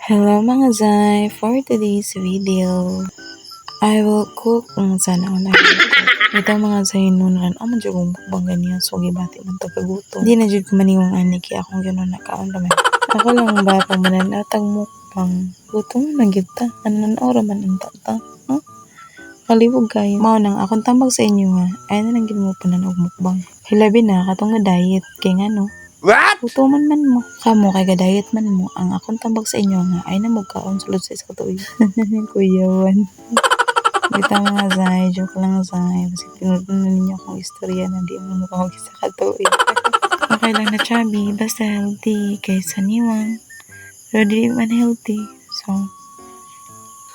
Hello mga Zai! For today's video, I will cook sana ako lagi. Ito mga Zai nunan, aman dyan kong mukbang ganyan, so gibati man tagagutom. Hindi na dyan kumaniwang ani, kaya akong gano'n nakaon naman. Ako lang ba pang mananatag mukbang, gutom na kita, anan ora man ang tata. Huh? Kalibog kayo. Mao nang akong tambag sa inyo ha, ay na lang ginawa pa na mukbang. Hilabi na, katong nga diet, kaya nga no. What? Tutuman man mo. Kamo kay gadayet man mo. Ang akong tambag sa inyo nga ay na magkaon sulod sa iskatuig. Kuyawan. Bita mga Zay. Joke lang Zay. Kasi tinunod na ninyo akong istorya na di mo makawag sa katuig. Okay lang na chubby. Basta healthy. Kaysa niwang. Pero di man healthy. So,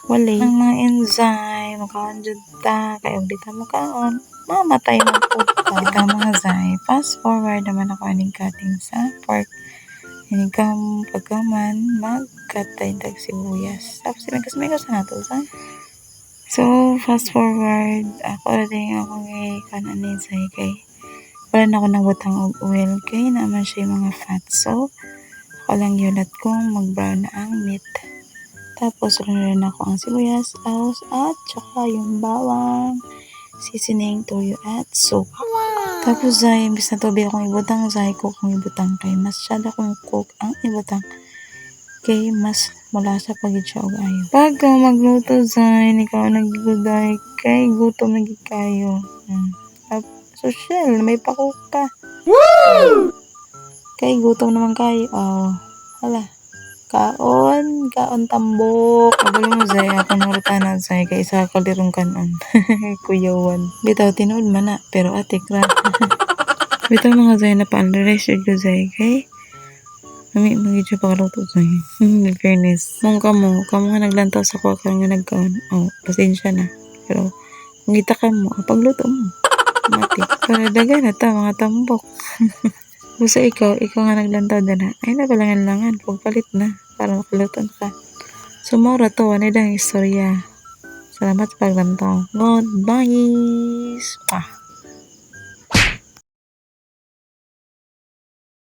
wala. Ang mga enzyme. Makaon dyan ta. Kaya di ta makaon. Mamatay na po ta. Ito mga Zay. Fast forward naman ako aning cutting sa pork. Inikam pagkaman magkatay tag sibuyas. Tapos megas na to Zay. So, fast forward. Ako rin akong kanan ni Zay kay wala na ako nabutang og oil kay naman siya yung mga fat. So, ako lang yulat kong mag-brown na ang meat. Tapos, rin ako ang sibuyas, ahos, at saka yung bawang, seasoning, toyo, at soap. Tapos, Zay, imbis na tubig akong ibutang, Zay, cook akong ibutang kay mas syada akong cook ang ibutang kay mas mula sa pagid siya og ayo. Pagka magluto, Zay, ikaw nagiguday kay gutom na gid kayo. Social, may pacook ka. Woo! Kay gutom naman kayo. Oh, hala. Kaon tambok. Kabalo mo Zay, ako nurutanan Zay, kay isa kalirong kanon. Kuyawan. Bitaw, tinood man na, pero atik ra. Bitaw mga Zay, napa-underrest yun ko Zay, kay kami magiging pakaluto Zay. In fairness. Mong kamo nga naglantaw sa kuha ka nga nagkaon. Oh, pasensya na. Pero, kung kita ka mo, pagluto mo. Matik. Para daga na ta, mga tambok. Basta ikaw nga naglantaw na, ay nabalangan-langan, pagpalit na, para makalutan ka. So, maura to, ano ang istorya. Salamat sa paglantaw. Goodbye!